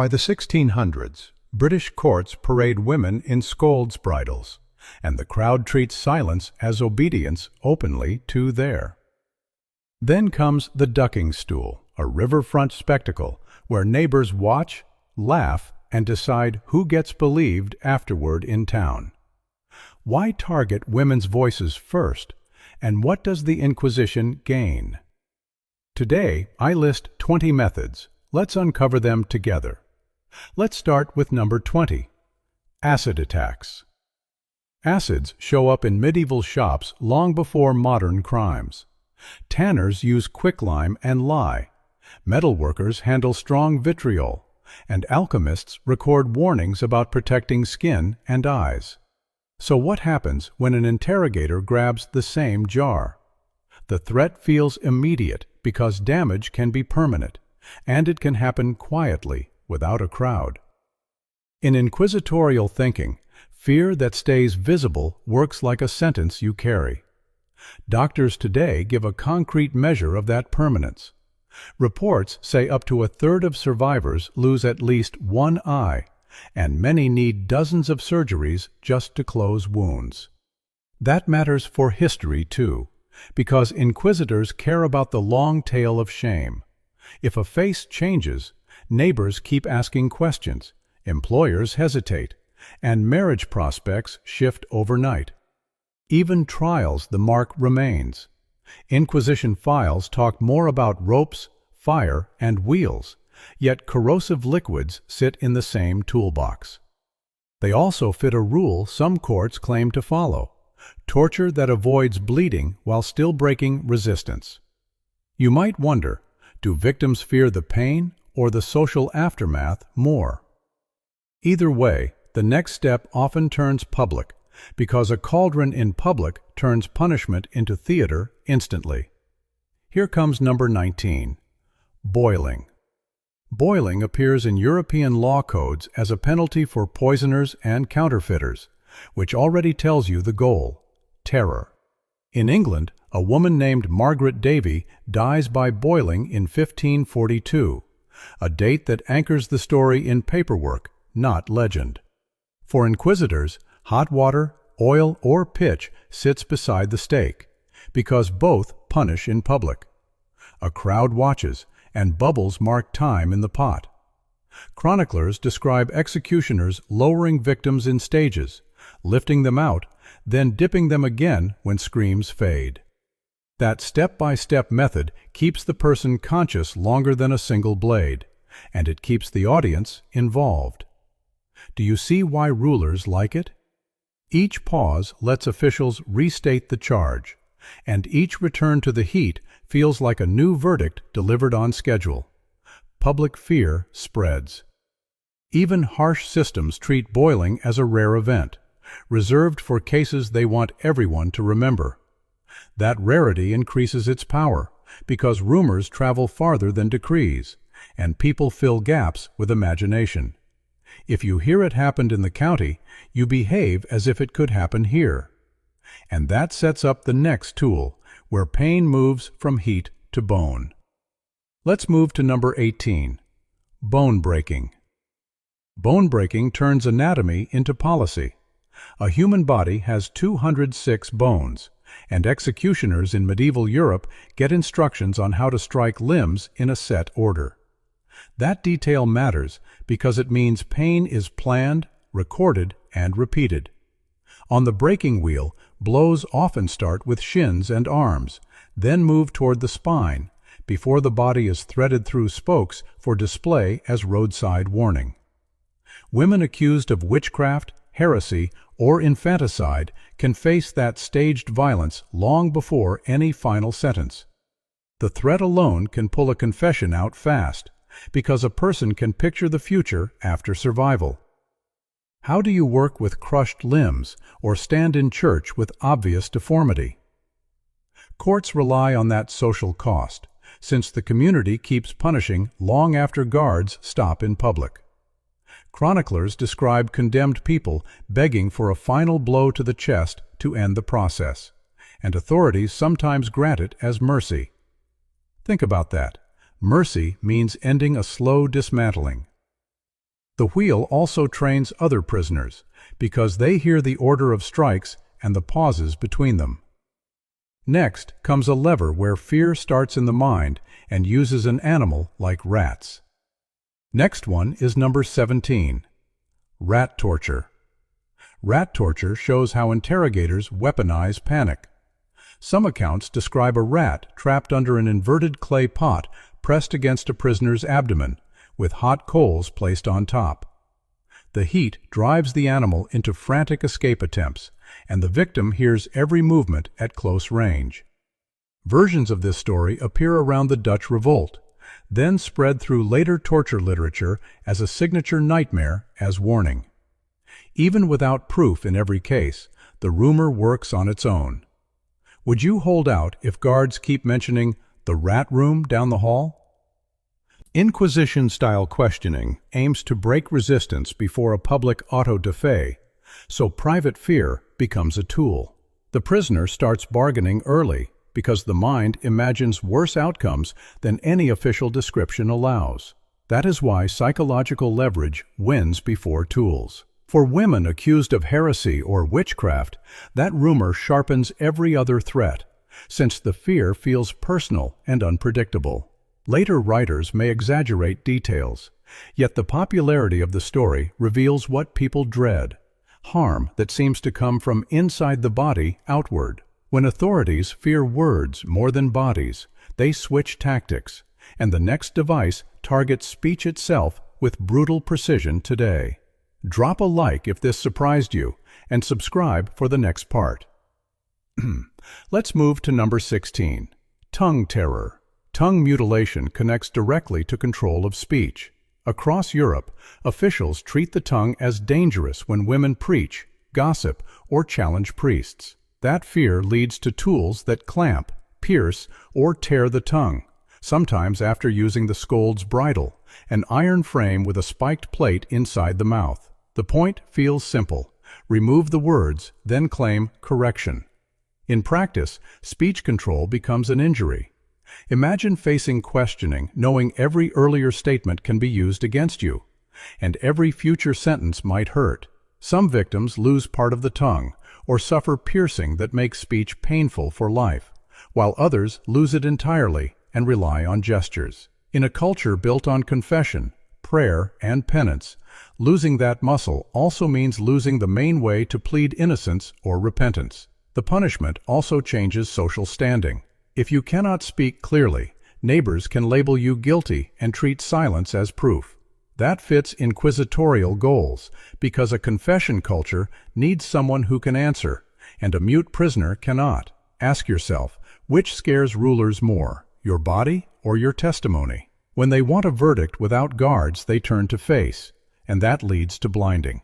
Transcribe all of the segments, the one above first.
By the 1600s, British courts parade women in scold's bridles, and the crowd treats silence as obedience openly to their. Then comes the ducking stool, a riverfront spectacle where neighbors watch, laugh, and decide who gets believed afterward in town. Why target women's voices first, and what does the Inquisition gain? Today, I list 20 methods. Let's uncover them together. Let's start with number 20, acid attacks. Acids show up in medieval shops long before modern crimes. Tanners use quicklime and lye. Metalworkers handle strong vitriol, and alchemists record warnings about protecting skin and eyes. So what happens when an interrogator grabs the same jar? The threat feels immediate because damage can be permanent, and it can happen quietly without a crowd. In inquisitorial thinking, fear that stays visible works like a sentence you carry. Doctors today give a concrete measure of that permanence. Reports say up to a third of survivors lose at least one eye, and many need dozens of surgeries just to close wounds. That matters for history too, because inquisitors care about the long tail of shame. If a face changes, neighbors keep asking questions, employers hesitate, and marriage prospects shift overnight. Even trials, the mark remains. Inquisition files talk more about ropes, fire, and wheels, yet corrosive liquids sit in the same toolbox. They also fit a rule some courts claim to follow: torture that avoids bleeding while still breaking resistance. You might wonder, do victims fear the pain or the social aftermath more? Either way, the next step often turns public, because a cauldron in public turns punishment into theater instantly. Here comes number 19, boiling. Boiling appears in European law codes as a penalty for poisoners and counterfeiters, which already tells you the goal: terror. In England, a woman named Margaret Davy dies by boiling in 1542, a date that anchors the story in paperwork, not legend. For inquisitors, hot water, oil, or pitch sits beside the stake, because both punish in public. A crowd watches, and bubbles mark time in the pot. Chroniclers describe executioners lowering victims in stages, lifting them out, then dipping them again when screams fade. That step-by-step method keeps the person conscious longer than a single blade, and it keeps the audience involved. Do you see why rulers like it? Each pause lets officials restate the charge, and each return to the heat feels like a new verdict delivered on schedule. Public fear spreads. Even harsh systems treat boiling as a rare event, reserved for cases they want everyone to remember. That rarity increases its power, because rumors travel farther than decrees, and people fill gaps with imagination. If you hear it happened in the county, you behave as if it could happen here. And that sets up the next tool, where pain moves from heat to bone. Let's move to number 18, bone breaking. Bone breaking turns anatomy into policy. A human body has 206 bones, and executioners in medieval Europe get instructions on how to strike limbs in a set order. That detail matters because it means pain is planned, recorded, and repeated. On the breaking wheel, blows often start with shins and arms, then move toward the spine, before the body is threaded through spokes for display as roadside warning. Women accused of witchcraft, heresy, or infanticide can face that staged violence long before any final sentence. The threat alone can pull a confession out fast, because a person can picture the future after survival. How do you work with crushed limbs or stand in church with obvious deformity? Courts rely on that social cost, since the community keeps punishing long after guards stop in public. Chroniclers describe condemned people begging for a final blow to the chest to end the process, and authorities sometimes grant it as mercy. Think about that. Mercy means ending a slow dismantling. The wheel also trains other prisoners, because they hear the order of strikes and the pauses between them. Next comes a lever where fear starts in the mind and uses an animal like rats. Next one is number 17. Rat torture. Rat torture shows how interrogators weaponize panic. Some accounts describe a rat trapped under an inverted clay pot pressed against a prisoner's abdomen, with hot coals placed on top. The heat drives the animal into frantic escape attempts, and the victim hears every movement at close range. Versions of this story appear around the Dutch Revolt, then spread through later torture literature as a signature nightmare as warning. Even without proof in every case, the rumor works on its own. Would you hold out if guards keep mentioning the rat room down the hall? Inquisition-style questioning aims to break resistance before a public auto-da-fe, so private fear becomes a tool. The prisoner starts bargaining early because the mind imagines worse outcomes than any official description allows. That is why psychological leverage wins before tools. For women accused of heresy or witchcraft, that rumor sharpens every other threat, since the fear feels personal and unpredictable. Later writers may exaggerate details, yet the popularity of the story reveals what people dread: harm that seems to come from inside the body outward. When authorities fear words more than bodies, they switch tactics, and the next device targets speech itself with brutal precision today. Drop a like if this surprised you, and subscribe for the next part. Let's move to number 16. Tongue terror. Tongue mutilation connects directly to control of speech. Across Europe, officials treat the tongue as dangerous when women preach, gossip, or challenge priests. That fear leads to tools that clamp, pierce, or tear the tongue, sometimes after using the scold's bridle, an iron frame with a spiked plate inside the mouth. The point feels simple: remove the words, then claim correction. In practice, speech control becomes an injury. Imagine facing questioning, knowing every earlier statement can be used against you, and every future sentence might hurt. Some victims lose part of the tongue, or suffer piercing that makes speech painful for life, while others lose it entirely and rely on gestures. In a culture built on confession, prayer, and penance, losing that muscle also means losing the main way to plead innocence or repentance. The punishment also changes social standing. If you cannot speak clearly, neighbors can label you guilty and treat silence as proof. That fits inquisitorial goals, because a confession culture needs someone who can answer, and a mute prisoner cannot. Ask yourself, which scares rulers more, your body or your testimony? When they want a verdict without guards, they turn to face, and that leads to blinding.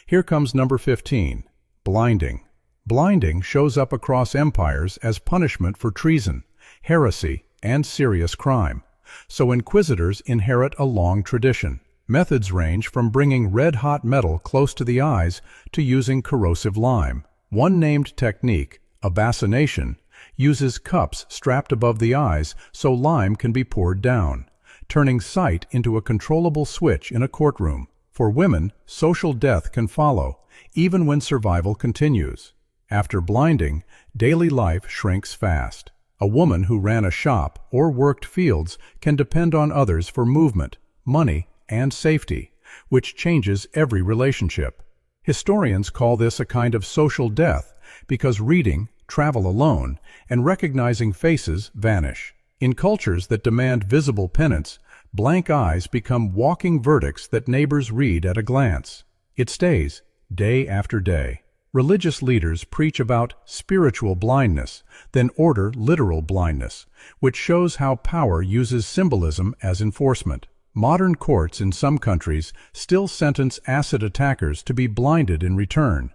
Here comes number 15, blinding. Blinding shows up across empires as punishment for treason, heresy, and serious crime, so inquisitors inherit a long tradition. Methods range from bringing red-hot metal close to the eyes to using corrosive lime. One named technique, abassination, uses cups strapped above the eyes so lime can be poured down, turning sight into a controllable switch in a courtroom. For women, social death can follow, even when survival continues. After blinding, daily life shrinks fast. A woman who ran a shop or worked fields can depend on others for movement, money, and safety, which changes every relationship. Historians call this a kind of social death because reading, travel alone, and recognizing faces vanish. In cultures that demand visible penance, blank eyes become walking verdicts that neighbors read at a glance. It stays, day after day. Religious leaders preach about spiritual blindness, then order literal blindness, which shows how power uses symbolism as enforcement. Modern courts in some countries still sentence acid attackers to be blinded in return,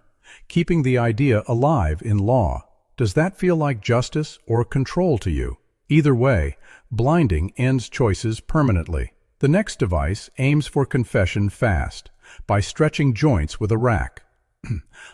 keeping the idea alive in law. Does that feel like justice or control to you? Either way, blinding ends choices permanently. The next device aims for confession fast, by stretching joints with a rack.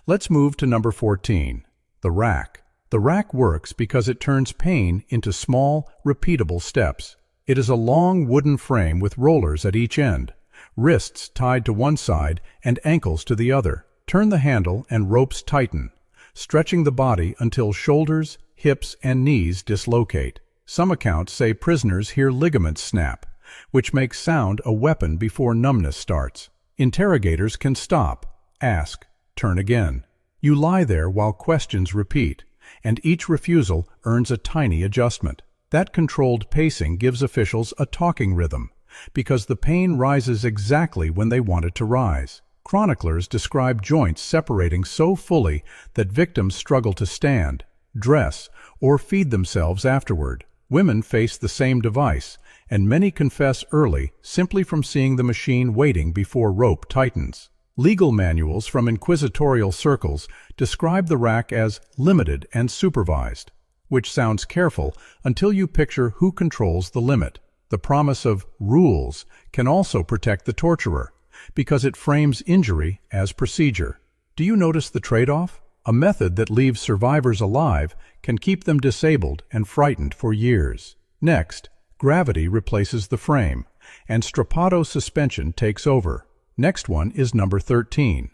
Let's move to number 14, the rack. The rack works because it turns pain into small, repeatable steps. It is a long wooden frame with rollers at each end, wrists tied to one side and ankles to the other. Turn the handle and ropes tighten, stretching the body until shoulders, hips, and knees dislocate. Some accounts say prisoners hear ligaments snap, which makes sound a weapon before numbness starts. Interrogators can stop, ask, turn again. You lie there while questions repeat, and each refusal earns a tiny adjustment. That controlled pacing gives officials a talking rhythm, because the pain rises exactly when they want it to rise. Chroniclers describe joints separating so fully that victims struggle to stand, dress, or feed themselves afterward. Women face the same device, and many confess early simply from seeing the machine waiting before rope tightens. Legal manuals from inquisitorial circles describe the rack as limited and supervised, which sounds careful until you picture who controls the limit. The promise of rules can also protect the torturer, because it frames injury as procedure. Do you notice the trade-off? A method that leaves survivors alive can keep them disabled and frightened for years. Next, gravity replaces the frame, and strappado suspension takes over. Next one is number 13.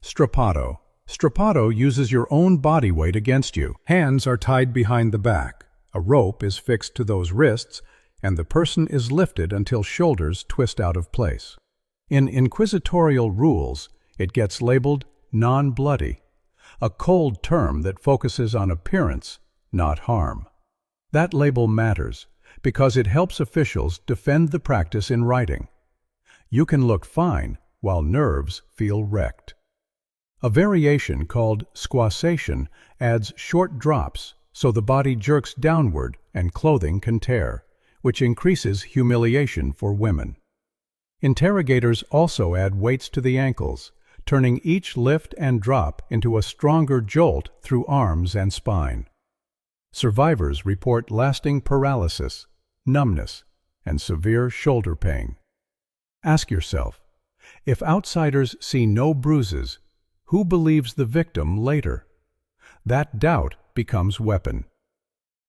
Strappado. Strappado uses your own body weight against you. Hands are tied behind the back. A rope is fixed to those wrists, and the person is lifted until shoulders twist out of place. In inquisitorial rules, it gets labeled non-bloody, a cold term that focuses on appearance, not harm. That label matters because it helps officials defend the practice in writing. You can look fine while nerves feel wrecked. A variation called squassation adds short drops so the body jerks downward and clothing can tear, which increases humiliation for women. Interrogators also add weights to the ankles, turning each lift and drop into a stronger jolt through arms and spine. Survivors report lasting paralysis, numbness, and severe shoulder pain. Ask yourself, if outsiders see no bruises, who believes the victim later? That doubt becomes weapon.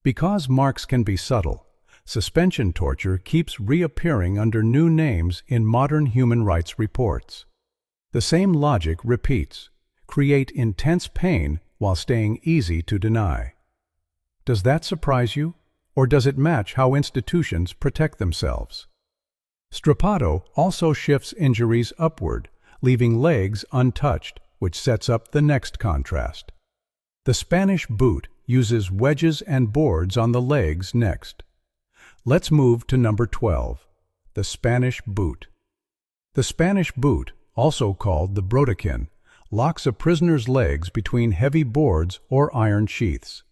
Because marks can be subtle, suspension torture keeps reappearing under new names in modern human rights reports. The same logic repeats: create intense pain while staying easy to deny. Does that surprise you, or does it match how institutions protect themselves? Strappado also shifts injuries upward, leaving legs untouched, which sets up the next contrast. The Spanish boot uses wedges and boards on the legs next. Let's move to number 12, the Spanish boot. The Spanish boot, also called the brodequin, locks a prisoner's legs between heavy boards or iron sheaths.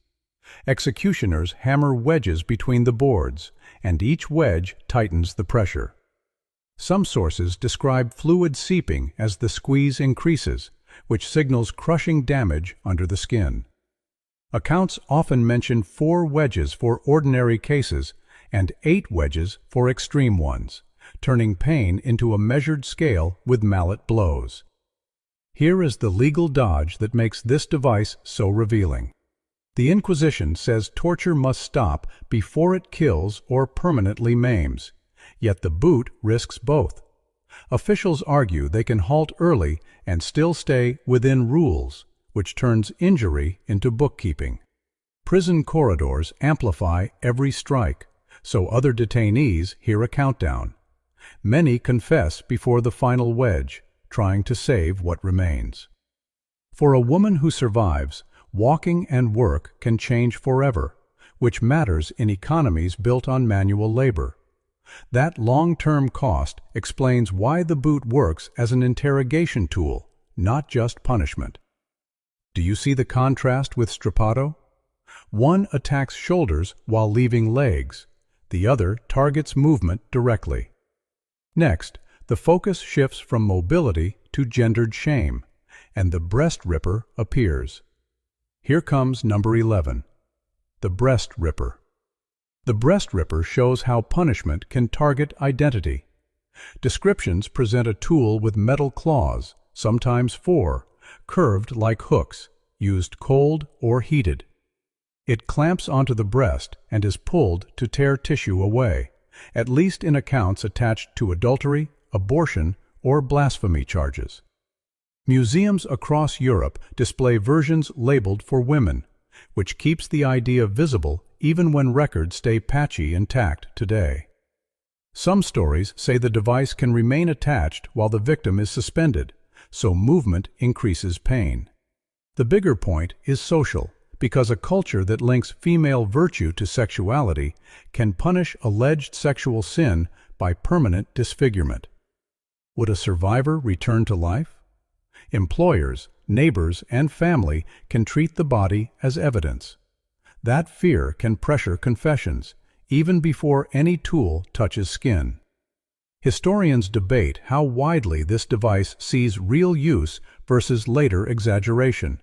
Executioners hammer wedges between the boards, and each wedge tightens the pressure. Some sources describe fluid seeping as the squeeze increases, which signals crushing damage under the skin. Accounts often mention 4 wedges for ordinary cases and 8 wedges for extreme ones, turning pain into a measured scale with mallet blows. Here is the legal dodge that makes this device so revealing. The Inquisition says torture must stop before it kills or permanently maims, yet the boot risks both. Officials argue they can halt early and still stay within rules, which turns injury into bookkeeping. Prison corridors amplify every strike, so other detainees hear a countdown. Many confess before the final wedge, trying to save what remains. For a woman who survives, walking and work can change forever, which matters in economies built on manual labor. That long-term cost explains why the boot works as an interrogation tool, not just punishment. Do you see the contrast with strappado? One attacks shoulders while leaving legs. The other targets movement directly. Next, the focus shifts from mobility to gendered shame, and the breast ripper appears. Here comes number 11, the breast ripper. The breast ripper shows how punishment can target identity. Descriptions present a tool with metal claws, sometimes 4, curved like hooks, used cold or heated. It clamps onto the breast and is pulled to tear tissue away, at least in accounts attached to adultery, abortion, or blasphemy charges. Museums across Europe display versions labeled for women, which keeps the idea visible even when records stay patchy intact today. Some stories say the device can remain attached while the victim is suspended, so movement increases pain. The bigger point is social, because a culture that links female virtue to sexuality can punish alleged sexual sin by permanent disfigurement. Would a survivor return to life? Employers, neighbors, and family can treat the body as evidence. That fear can pressure confessions, even before any tool touches skin. Historians debate how widely this device sees real use versus later exaggeration,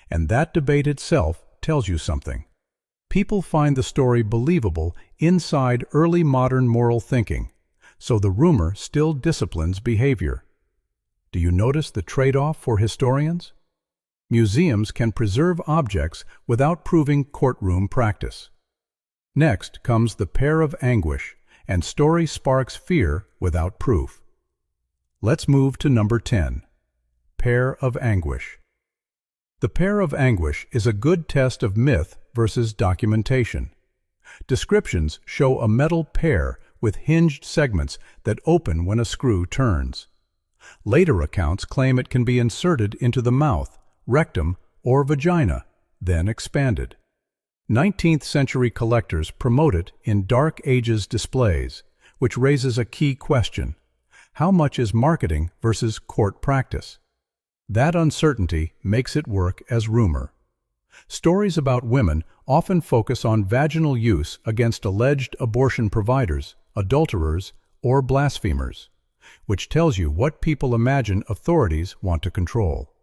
and that debate itself tells you something. People find the story believable inside early modern moral thinking, so the rumor still disciplines behavior. Do you notice the trade-off for historians? Museums can preserve objects without proving courtroom practice. Next comes the pair of anguish, and story sparks fear without proof. Let's move to number 10. Pair of anguish. The pair of anguish is a good test of myth versus documentation. Descriptions show a metal pair with hinged segments that open when a screw turns. Later accounts claim it can be inserted into the mouth, rectum, or vagina, then expanded. 19th century collectors promote it in Dark Ages displays, which raises a key question: how much is marketing versus court practice? That uncertainty makes it work as rumor. Stories about women often focus on vaginal use against alleged abortion providers, adulterers, or blasphemers, which tells you what people imagine authorities want to control.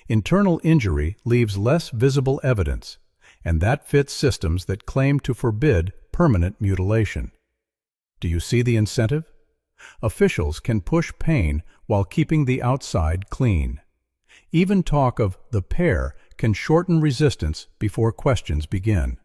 Internal injury leaves less visible evidence, and that fits systems that claim to forbid permanent mutilation. Do you see the incentive? Officials can push pain while keeping the outside clean. Even talk of the pair can shorten resistance before questions begin.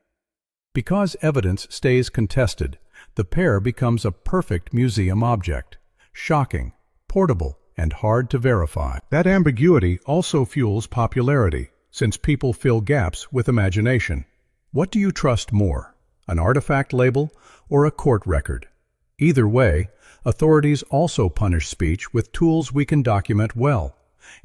Because evidence stays contested, the pair becomes a perfect museum object, shocking, portable, and hard to verify. That ambiguity also fuels popularity, since people fill gaps with imagination. What do you trust more, an artifact label or a court record? Either way, authorities also punish speech with tools we can document well.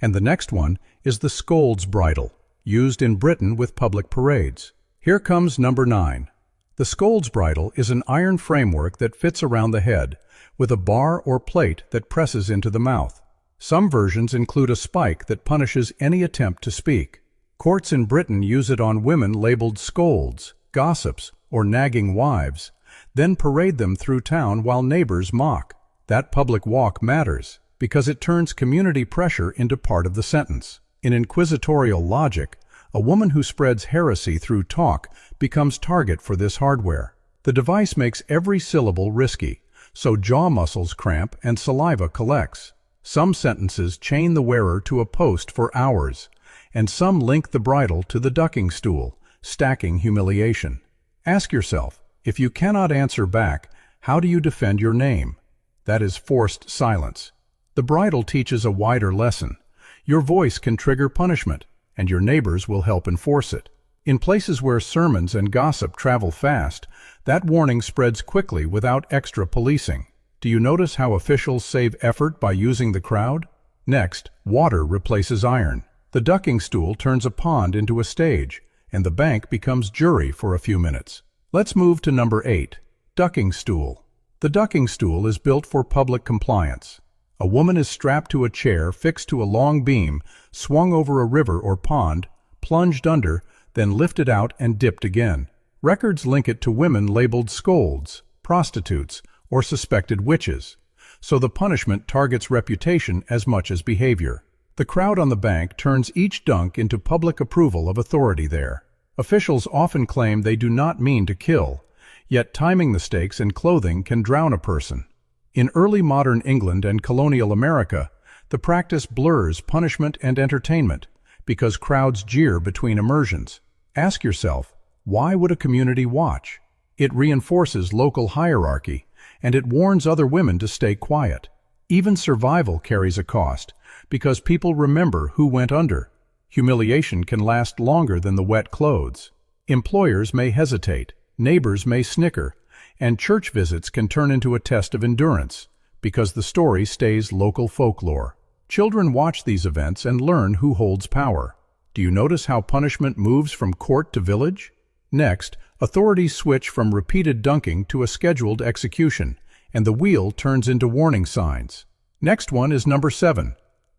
And the next one is the scold's bridle, used in Britain with public parades. Here comes number 9. The scold's bridle is an iron framework that fits around the head, with a bar or plate that presses into the mouth. Some versions include a spike that punishes any attempt to speak. Courts in Britain use it on women labeled scolds, gossips, or nagging wives, then parade them through town while neighbors mock. That public walk matters, because it turns community pressure into part of the sentence. In inquisitorial logic, a woman who spreads heresy through talk becomes target for this hardware. The device makes every syllable risky, so jaw muscles cramp and saliva collects. Some sentences chain the wearer to a post for hours, and some link the bridle to the ducking stool, stacking humiliation. Ask yourself, if you cannot answer back, how do you defend your name? That is forced silence. The bridle teaches a wider lesson. Your voice can trigger punishment, and your neighbors will help enforce it. In places where sermons and gossip travel fast, that warning spreads quickly without extra policing. Do you notice how officials save effort by using the crowd? Next, water replaces iron. The ducking stool turns a pond into a stage, and the bank becomes jury for a few minutes. Let's move to number 8, ducking stool. The ducking stool is built for public compliance. A woman is strapped to a chair fixed to a long beam, swung over a river or pond, plunged under, then lifted out and dipped again. Records link it to women labeled scolds, prostitutes, or suspected witches, so the punishment targets reputation as much as behavior. The crowd on the bank turns each dunk into public approval of authority there. Officials often claim they do not mean to kill, yet timing the stakes and clothing can drown a person. In early modern England and colonial America, the practice blurs punishment and entertainment because crowds jeer between immersions. Ask yourself, why would a community watch? It reinforces local hierarchy, and it warns other women to stay quiet. Even survival carries a cost, because people remember who went under. Humiliation can last longer than the wet clothes. Employers may hesitate, neighbors may snicker, and church visits can turn into a test of endurance, because the story stays local folklore. Children watch these events and learn who holds power. Do you notice how punishment moves from court to village? Next, authorities switch from repeated dunking to a scheduled execution, and the wheel turns into warning signs. Next one is number 7,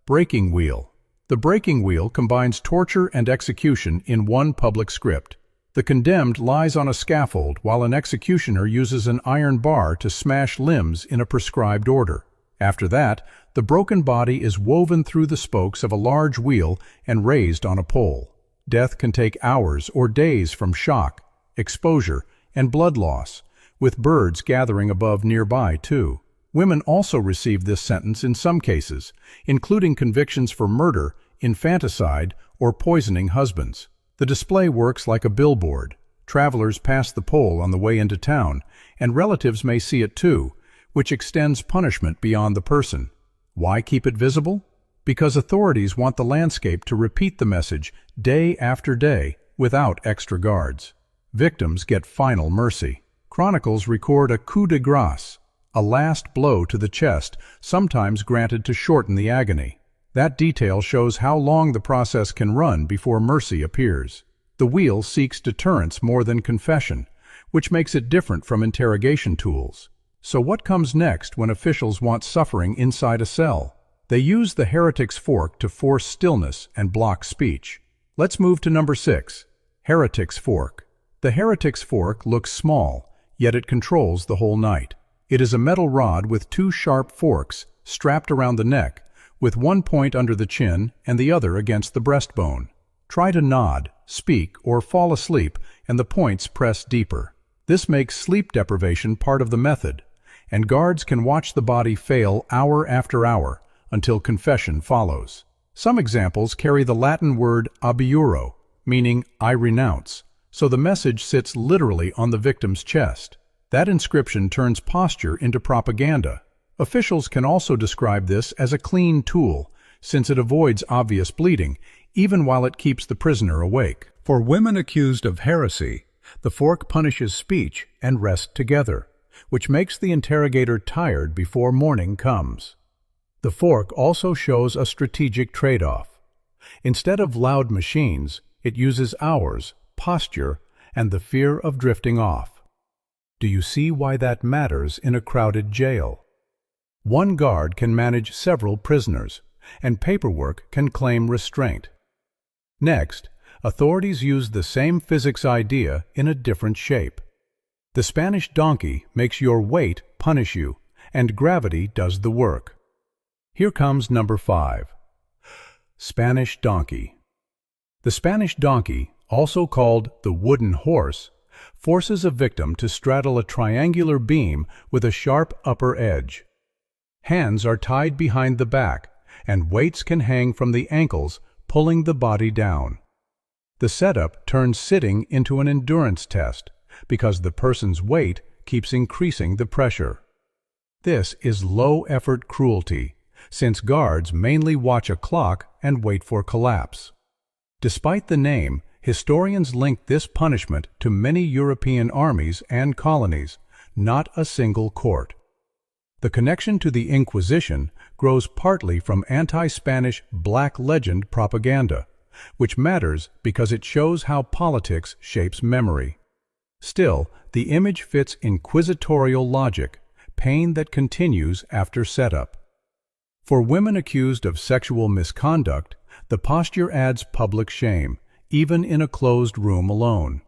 breaking wheel. The breaking wheel combines torture and execution in one public script. The condemned lies on a scaffold while an executioner uses an iron bar to smash limbs in a prescribed order. After that, the broken body is woven through the spokes of a large wheel and raised on a pole. Death can take hours or days from shock, exposure, and blood loss, with birds gathering above nearby too. Women also receive this sentence in some cases, including convictions for murder, infanticide, or poisoning husbands. The display works like a billboard. Travelers pass the pole on the way into town, and relatives may see it too, which extends punishment beyond the person. Why keep it visible? Because authorities want the landscape to repeat the message day after day without extra guards. Victims get final mercy. Chronicles record a coup de grace, a last blow to the chest, sometimes granted to shorten the agony. That detail shows how long the process can run before mercy appears. The wheel seeks deterrence more than confession, which makes it different from interrogation tools. So what comes next when officials want suffering inside a cell? They use the heretic's fork to force stillness and block speech. Let's move to number 6, heretic's fork. The heretic's fork looks small, yet it controls the whole night. It is a metal rod with 2 sharp forks strapped around the neck, with one point under the chin and the other against the breastbone. Try to nod, speak, or fall asleep, and the points press deeper. This makes sleep deprivation part of the method, and guards can watch the body fail hour after hour until confession follows. Some examples carry the Latin word abiuro, meaning I renounce, so the message sits literally on the victim's chest. That inscription turns posture into propaganda. Officials can also describe this as a clean tool, since it avoids obvious bleeding, even while it keeps the prisoner awake. For women accused of heresy, the fork punishes speech and rest together, which makes the interrogator tired before morning comes. The fork also shows a strategic trade-off. Instead of loud machines, it uses hours, posture, and the fear of drifting off. Do you see why that matters in a crowded jail? One guard can manage several prisoners, and paperwork can claim restraint. Next, authorities use the same physics idea in a different shape. The Spanish donkey makes your weight punish you, and gravity does the work. Here comes number 5. Spanish donkey. The Spanish donkey, also called the wooden horse, forces a victim to straddle a triangular beam with a sharp upper edge. Hands are tied behind the back, and weights can hang from the ankles, pulling the body down. The setup turns sitting into an endurance test, because the person's weight keeps increasing the pressure. This is low-effort cruelty, since guards mainly watch a clock and wait for collapse. Despite the name, historians link this punishment to many European armies and colonies, not a single court. The connection to the Inquisition grows partly from anti-Spanish Black Legend propaganda, which matters because it shows how politics shapes memory. Still, the image fits inquisitorial logic, pain that continues after setup. For women accused of sexual misconduct, the posture adds public shame, even in a closed room alone.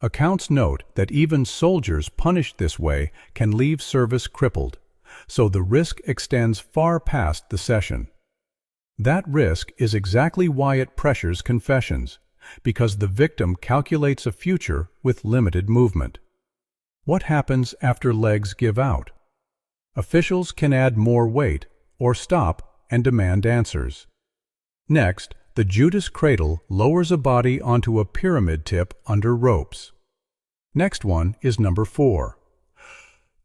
Accounts note that even soldiers punished this way can leave service crippled, so the risk extends far past the session. That risk is exactly why it pressures confessions, because the victim calculates a future with limited movement. What happens after legs give out? Officials can add more weight or stop and demand answers. Next, the Judas cradle lowers a body onto a pyramid tip under ropes. Next one is number 4.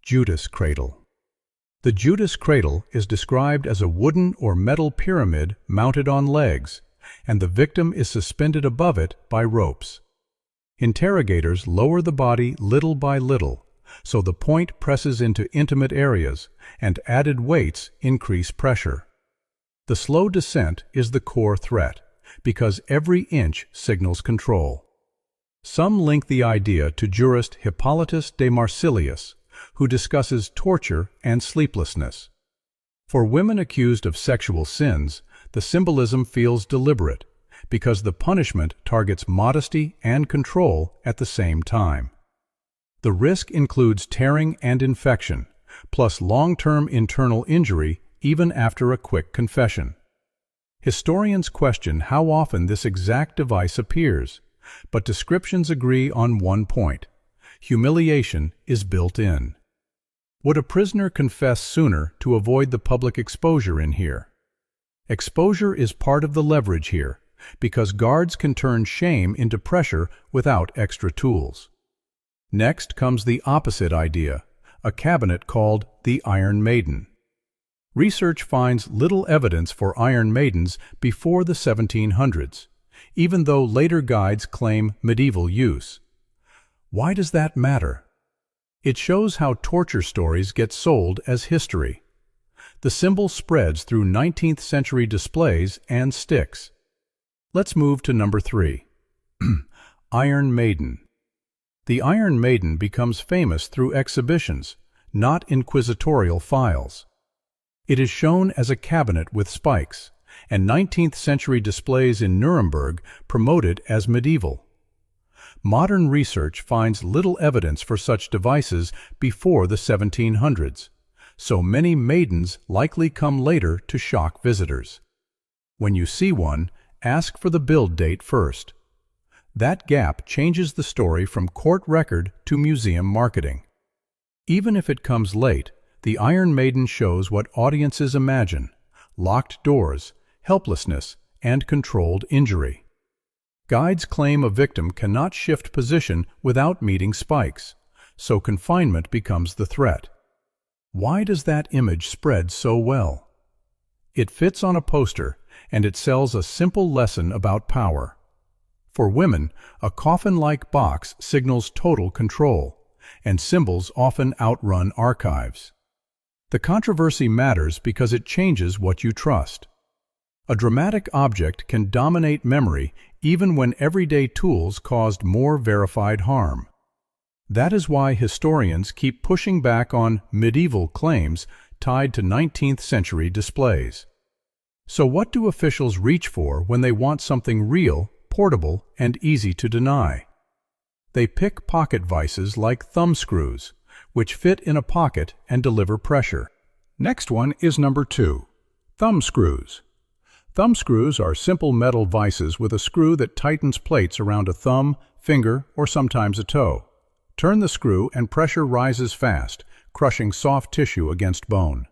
Judas cradle. The Judas cradle is described as a wooden or metal pyramid mounted on legs, and the victim is suspended above it by ropes. Interrogators lower the body little by little, so the point presses into intimate areas, and added weights increase pressure. The slow descent is the core threat, because every inch signals control. Some link the idea to jurist Hippolytus de Marsilius, who discusses torture and sleeplessness. For women accused of sexual sins, the symbolism feels deliberate, because the punishment targets modesty and control at the same time. The risk includes tearing and infection, plus long-term internal injury even after a quick confession. Historians question how often this exact device appears, but descriptions agree on one point: humiliation is built in. Would a prisoner confess sooner to avoid the public exposure in here? Exposure is part of the leverage here, because guards can turn shame into pressure without extra tools. Next comes the opposite idea, a cabinet called the Iron Maiden. Research finds little evidence for Iron Maidens before the 1700s, even though later guides claim medieval use. Why does that matter? It shows how torture stories get sold as history. The symbol spreads through 19th century displays and sticks. Let's move to number 3. Iron Maiden. The Iron Maiden becomes famous through exhibitions, not inquisitorial files. It is shown as a cabinet with spikes, and 19th century displays in Nuremberg promote it as medieval. Modern research finds little evidence for such devices before the 1700s, so many maidens likely come later to shock visitors. When you see one, ask for the build date first. That gap changes the story from court record to museum marketing. Even if it comes late, the Iron Maiden shows what audiences imagine: locked doors, helplessness, and controlled injury. Guides claim a victim cannot shift position without meeting spikes, so confinement becomes the threat. Why does that image spread so well? It fits on a poster, and it sells a simple lesson about power. For women, a coffin-like box signals total control, and symbols often outrun archives. The controversy matters because it changes what you trust. A dramatic object can dominate memory even when everyday tools caused more verified harm. That is why historians keep pushing back on medieval claims tied to 19th century displays. So what do officials reach for when they want something real, portable, and easy to deny? They pick pocket vices like thumb screws, which fit in a pocket and deliver pressure. Next one is number 2, thumb screws. Thumb screws are simple metal vices with a screw that tightens plates around a thumb, finger, or sometimes a toe. Turn the screw and pressure rises fast, crushing soft tissue against bone.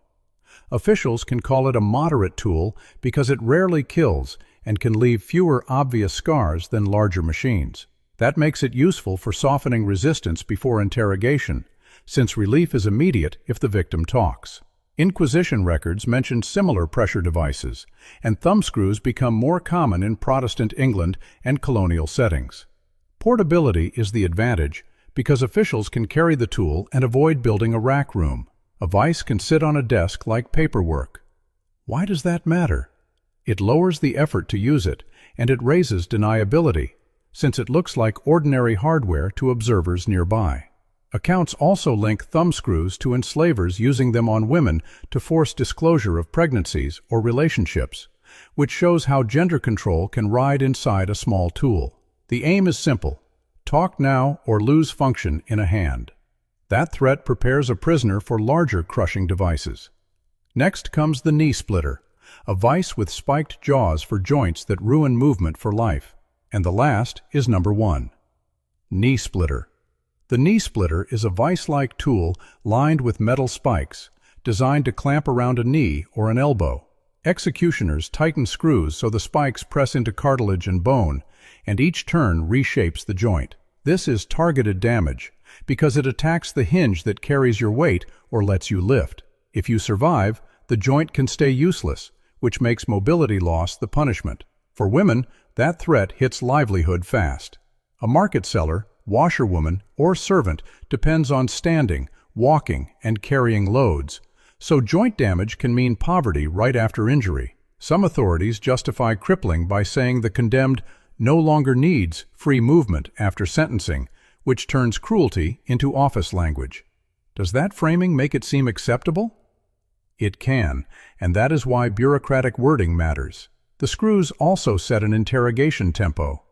Officials can call it a moderate tool because it rarely kills and can leave fewer obvious scars than larger machines. That makes it useful for softening resistance before interrogation, since relief is immediate if the victim talks. Inquisition records mention similar pressure devices, and thumbscrews become more common in Protestant England and colonial settings. Portability is the advantage because officials can carry the tool and avoid building a rack room. A vice can sit on a desk like paperwork. Why does that matter? It lowers the effort to use it, and it raises deniability, since it looks like ordinary hardware to observers nearby. Accounts also link thumbscrews to enslavers using them on women to force disclosure of pregnancies or relationships, which shows how gender control can ride inside a small tool. The aim is simple: talk now or lose function in a hand. That threat prepares a prisoner for larger crushing devices. Next comes the knee splitter, a vice with spiked jaws for joints that ruin movement for life. And the last is number 1, knee splitter. The knee splitter is a vice-like tool lined with metal spikes, designed to clamp around a knee or an elbow. Executioners tighten screws so the spikes press into cartilage and bone, and each turn reshapes the joint. This is targeted damage, because it attacks the hinge that carries your weight or lets you lift. If you survive, the joint can stay useless, which makes mobility loss the punishment. For women, that threat hits livelihood fast. A market seller, washerwoman, or servant depends on standing, walking, and carrying loads. So joint damage can mean poverty right after injury. Some authorities justify crippling by saying the condemned no longer needs free movement after sentencing, which turns cruelty into office language. Does that framing make it seem acceptable? It can, and that is why bureaucratic wording matters. The screws also set an interrogation tempo.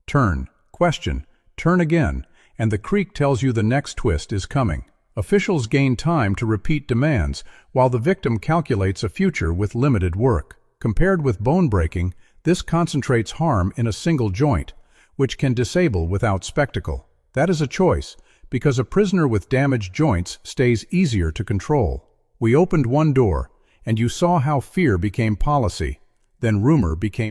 Turn, question, turn again, and the creak tells you the next twist is coming. Officials gain time to repeat demands, while the victim calculates a future with limited work. Compared with bone breaking, this concentrates harm in a single joint, which can disable without spectacle. That is a choice, because a prisoner with damaged joints stays easier to control. We opened one door, and you saw how fear became policy, then rumor became